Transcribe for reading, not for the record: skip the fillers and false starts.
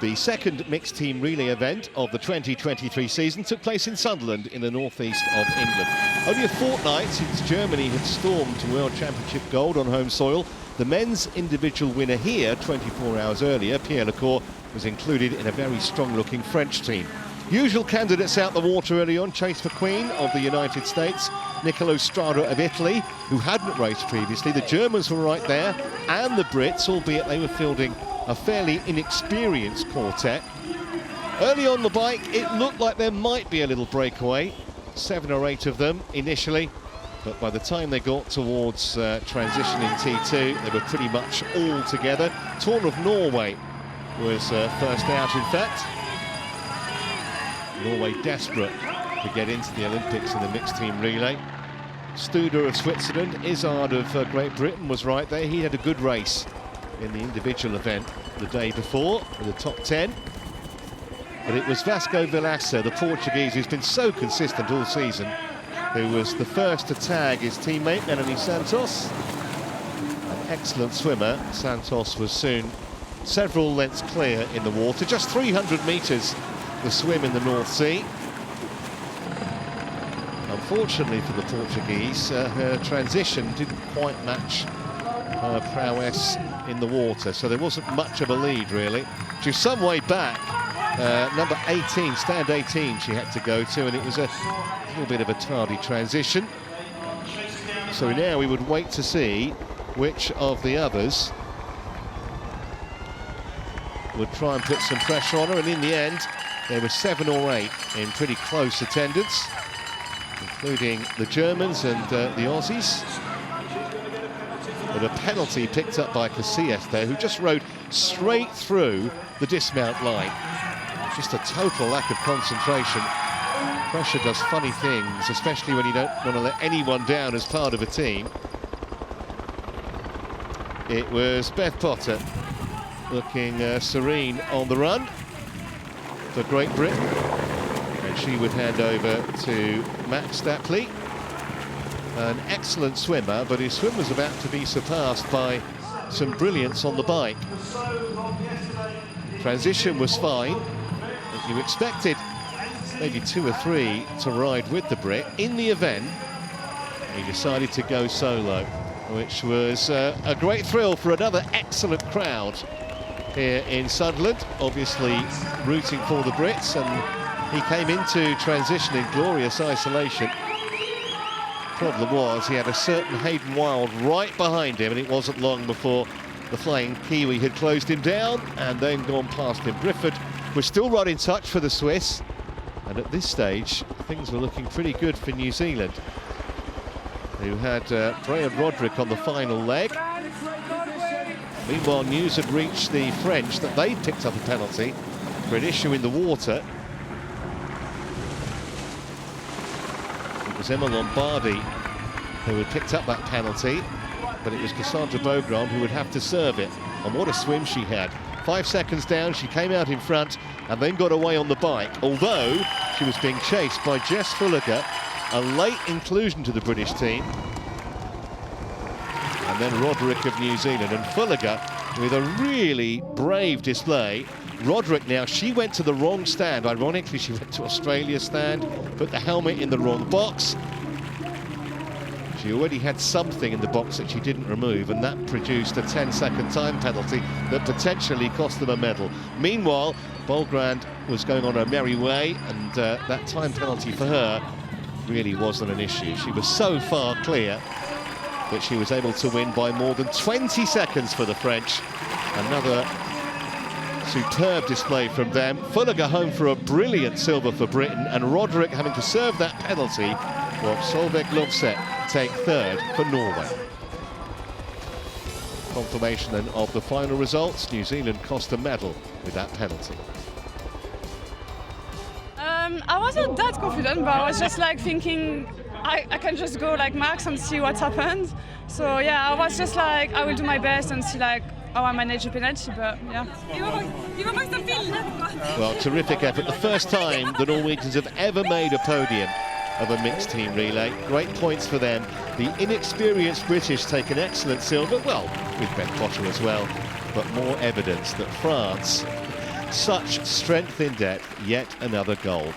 The second mixed team relay event of the 2023 season took place in Sunderland in the northeast of England. Only a fortnight since Germany had stormed to World Championship gold on home soil, the men's individual winner here 24 hours earlier, Pierre Lecour, was included in a very strong-looking French team. Usual candidates out the water early on: Chase McQueen of the United States, Nicolo Strada of Italy, who hadn't raced previously. The Germans were right there, and the Brits, albeit they were fielding a fairly inexperienced quartet. Early on the bike, it looked like there might be a little breakaway, 7 or 8 of them initially, but by the time they got towards transition in T2, they were pretty much all together. Torn of Norway was first out, in fact. Norway desperate to get into the Olympics in the mixed team relay. Studer of Switzerland, Izzard of Great Britain was right there. He had a good race in the individual event the day before in the top 10. But it was Vasco Vilaça, the Portuguese, who's been so consistent all season, who was the first to tag his teammate Melanie Santos. An excellent swimmer, Santos was soon several lengths clear in the water. Just 300 metres the swim in the North Sea. Unfortunately for the Portuguese, her transition didn't quite match her prowess in the water, so there wasn't much of a lead really. She was some way back. Number 18, stand 18 she had to go to, and it was a little bit of a tardy transition. So now we would wait to see which of the others would try and put some pressure on her, and in the end there were 7 or 8 in pretty close attendance, including the Germans and the Aussies. But a penalty picked up by Casillas there, who just rode straight through the dismount line. Just a total lack of concentration. Pressure does funny things, especially when you don't want to let anyone down as part of a team. It was Beth Potter looking serene on the run for Great Britain, and she would hand over to Max Stapley, an excellent swimmer, but his swim was about to be surpassed by some brilliance on the bike. Transition was fine. You expected maybe 2 or 3 to ride with the Brit. In the event, he decided to go solo, which was a great thrill for another excellent crowd here in Sunderland, obviously rooting for the Brits, and he came into transition in glorious isolation. Problem was, he had a certain Hayden Wilde right behind him, and it wasn't long before the flying Kiwi had closed him down and then gone past him. Brifford was still right in touch for the Swiss, and at this stage things were looking pretty good for New Zealand, who had Brian Roderick on the final leg. Meanwhile, news had reached the French that they picked up a penalty for an issue in the water. It was Emma Lombardi who had picked up that penalty, but it was Cassandra Beaugrand who would have to serve it. And what a swim she had. 5 seconds down, she came out in front and then got away on the bike, although she was being chased by Jess Fulliger, a late inclusion to the British team. And then Roderick of New Zealand, and Fulliger with a really brave display. Roderick now, she went to the wrong stand. Ironically, she went to Australia's stand, put the helmet in the wrong box. She already had something in the box that she didn't remove, and that produced a 10-second time penalty that potentially cost them a medal. Meanwhile, Beaugrand was going on her merry way, and that time penalty for her really wasn't an issue. She was so far clear that she was able to win by more than 20 seconds for the French. Another superb display from them. Fulliger home for a brilliant silver for Britain, and Roderick having to serve that penalty, while Solveig Lovseth take 3rd for Norway. Confirmation then of the final results. New Zealand cost a medal with that penalty. I wasn't that confident, but I was just like thinking I can just go like max and see what happened. So yeah, I was just like, I will do my best and see like how I manage the penalty, but yeah. Well, terrific effort. The first time the Norwegians have ever made a podium of a mixed team relay. Great points for them. The inexperienced British take an excellent silver, well, with Beth Potter as well, but more evidence that France Such strength in depth, yet another goal.